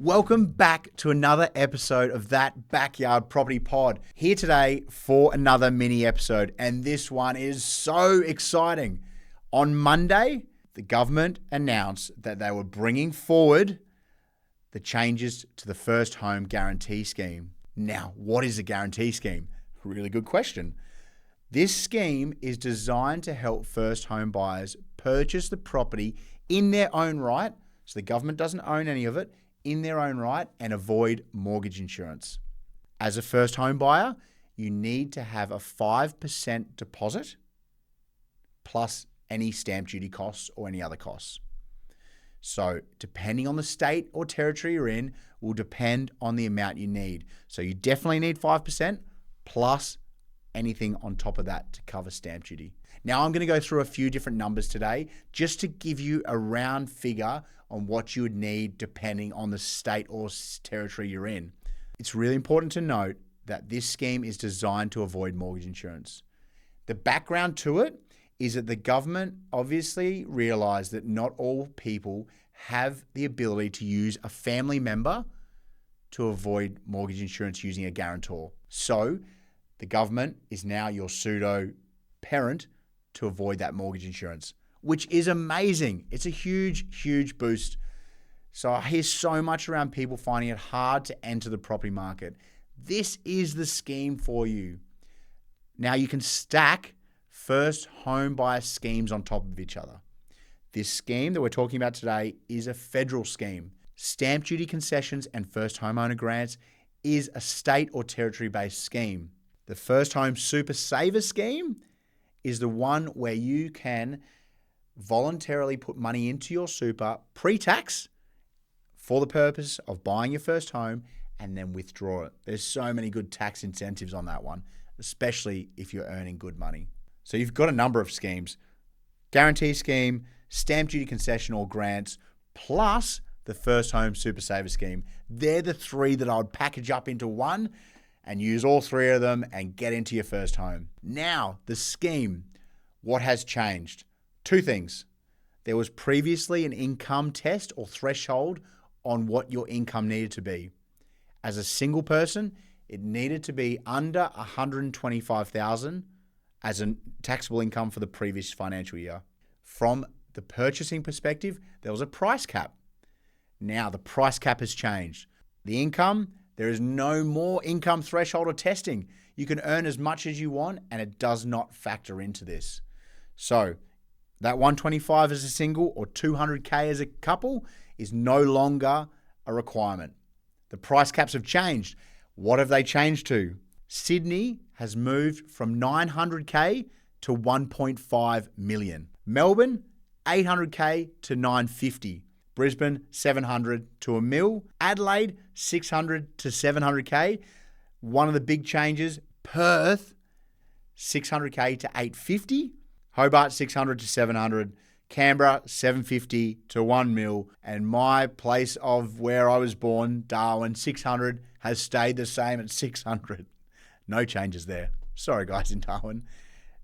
Welcome back to another episode of That Backyard Property Pod. Here today for another mini episode, and this one is so exciting. On Monday, the government announced that they were bringing forward the changes to the First Home Guarantee Scheme. Now, what is a guarantee scheme? Really good question. This scheme is designed to help first home buyers purchase the property in their own right, so the government doesn't own any of it, in their own right, and avoid mortgage insurance. As a first home buyer, you need to have a 5% deposit plus any stamp duty costs or any other costs. So depending on the state or territory you're in will depend on the amount you need. So you definitely need 5% plus anything on top of that to cover stamp duty. Now I'm going to go through a few different numbers today just to give you a round figure on what you would need depending on the state or territory you're in. It's really important to note that this scheme is designed to avoid mortgage insurance. The background to it is that the government obviously realized that not all people have the ability to use a family member to avoid mortgage insurance using a guarantor. So the government is now your pseudo parent to avoid that mortgage insurance, which is amazing. It's a huge, huge boost. So I hear so much around people finding it hard to enter the property market. This is the scheme for you. Now you can stack first home buyer schemes on top of each other. This scheme that we're talking about today is a federal scheme. Stamp duty concessions and first homeowner grants is a state or territory-based scheme. The First Home Super Saver scheme is the one where you can voluntarily put money into your super pre-tax for the purpose of buying your first home and then withdraw it. There's so many good tax incentives on that one, especially if you're earning good money. So you've got a number of schemes: guarantee scheme, stamp duty concession or grants, plus the First Home Super Saver scheme. They're the three that I would package up into one and use all three of them and get into your first home. Now, the scheme, what has changed? Two things. There was previously an income test or threshold on what your income needed to be. As a single person, it needed to be under $125,000 as a taxable income for the previous financial year. From the purchasing perspective, there was a price cap. Now the price cap has changed. The income, there is no more income threshold or testing. You can earn as much as you want and it does not factor into this. So that 125 as a single or 200K as a couple is no longer a requirement. The price caps have changed. What have they changed to? Sydney has moved from 900K to 1.5 million. Melbourne, 800K to 950. Brisbane, 700 to a mil. Adelaide, 600 to 700K. One of the big changes, Perth, 600K to 850. Hobart, 600 to 700. Canberra, 750 to 1 mil. And my place of where I was born, Darwin, 600, has stayed the same at 600. No changes there. Sorry, guys in Darwin.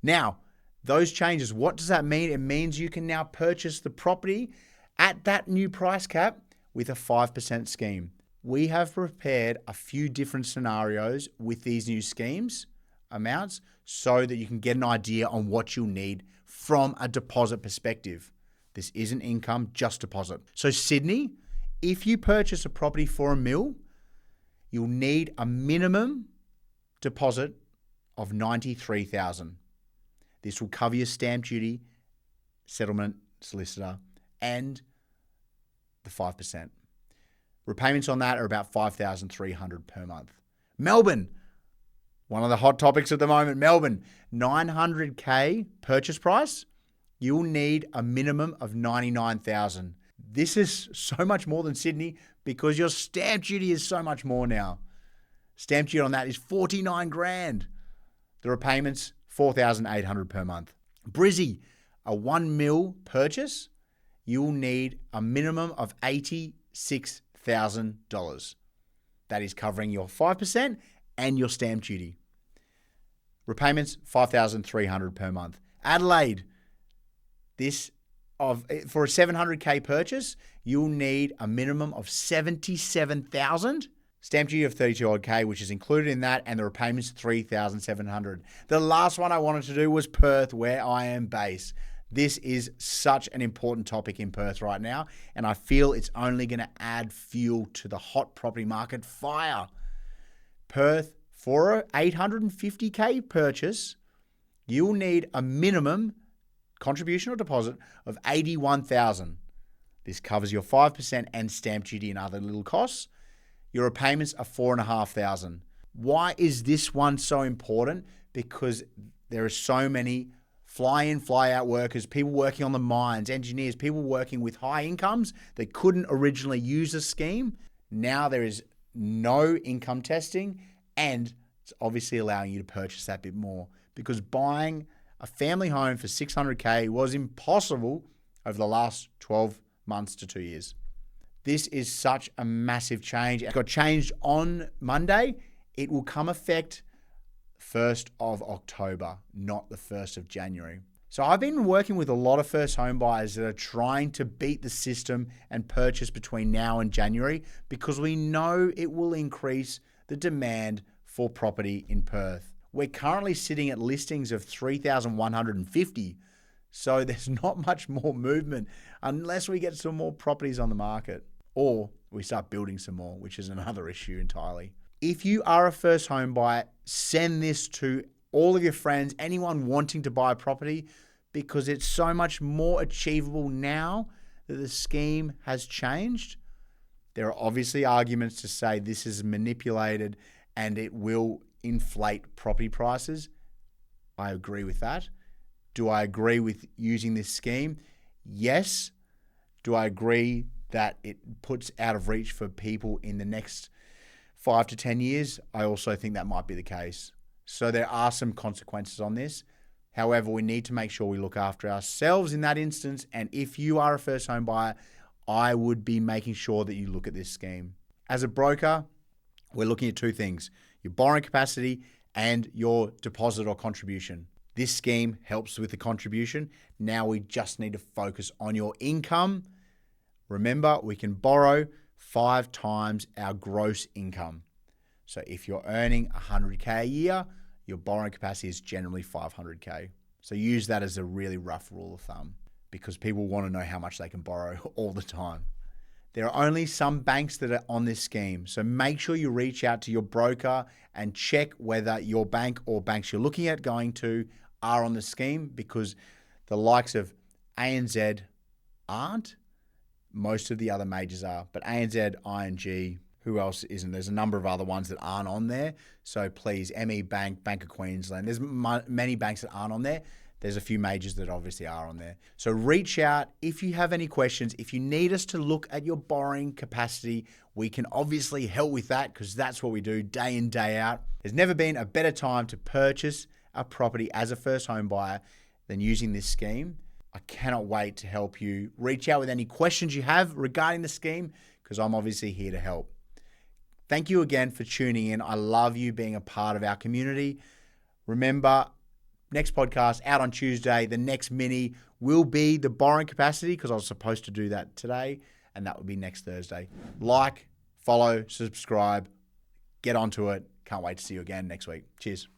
Now, those changes, what does that mean? It means you can now purchase the property at that new price cap with a 5% scheme. We have prepared a few different scenarios with these new schemes amounts so that you can get an idea on what you'll need from a deposit perspective. This isn't income, just deposit. So Sydney, if you purchase a property for $1 million, you'll need a minimum deposit of $93,000. This will cover your stamp duty, settlement, solicitor, and the 5%. Repayments on that are about $5,300 per month. Melbourne, one of the hot topics at the moment, Melbourne, 900K purchase price, you'll need a minimum of $99,000. This is so much more than Sydney because your stamp duty is so much more now. Stamp duty on that is $49,000. The repayments, $4,800 per month. Brizzy, a $1 million purchase, you'll need a minimum of $86,000. That is covering your 5% and your stamp duty. Repayments, $5,300 per month. Adelaide, this for a 700K purchase, you'll need a minimum of 77,000. Stamp duty of 32 odd K, which is included in that, and the repayments 3,700. The last one I wanted to do was Perth, where I am based. This is such an important topic in Perth right now, and I feel it's only going to add fuel to the hot property market fire. Perth, for a 850K purchase, you'll need a minimum contribution or deposit of 81,000. This covers your 5% and stamp duty and other little costs. Your repayments are 4,500. Why is this one so important? Because there are so many fly-in, fly-out workers, people working on the mines, engineers, people working with high incomes that couldn't originally use the scheme. Now there is no income testing, and it's obviously allowing you to purchase that bit more, because buying a family home for 600K was impossible over the last 12 months to 2 years. This is such a massive change. It got changed on Monday. It will come effect 1st of October, not the 1st of January. So I've been working with a lot of first home buyers that are trying to beat the system and purchase between now and January, because we know it will increase the demand for property in Perth. We're currently sitting at listings of 3,150. So there's not much more movement unless we get some more properties on the market, or we start building some more, which is another issue entirely. If you are a first home buyer, send this to all of your friends, anyone wanting to buy a property, because it's so much more achievable now that the scheme has changed. There are obviously arguments to say this is manipulated and it will inflate property prices. I agree with that. Do I agree with using this scheme? Yes. Do I agree that it puts out of reach for people in the next 5 to 10 years? I also think that might be the case. So there are some consequences on this. However, we need to make sure we look after ourselves in that instance. And if you are a first home buyer, I would be making sure that you look at this scheme. As a broker, we're looking at two things: your borrowing capacity and your deposit or contribution. This scheme helps with the contribution. Now we just need to focus on your income. Remember, we can borrow 5 times our gross income. So if you're earning 100K a year, your borrowing capacity is generally 500K. So use that as a really rough rule of thumb, because people want to know how much they can borrow all the time. There are only some banks that are on this scheme. So make sure you reach out to your broker and check whether your bank or banks you're looking at going to are on the scheme, because the likes of ANZ aren't. Most of the other majors are, but ANZ, ING, who else isn't? There's a number of other ones that aren't on there. So please, ME Bank, Bank of Queensland, there's many banks that aren't on there. There's a few majors that obviously are on there. So reach out if you have any questions. If you need us to look at your borrowing capacity, we can obviously help with that, because that's what we do day in, day out. There's never been a better time to purchase a property as a first home buyer than using this scheme. I cannot wait to help you. Reach out with any questions you have regarding the scheme, because I'm obviously here to help. Thank you again for tuning in. I love you being a part of our community. Remember, next podcast out on Tuesday. The next mini will be the borrowing capacity, because I was supposed to do that today, and that will be next Thursday. Like, follow, subscribe, get onto it. Can't wait to see you again next week. Cheers.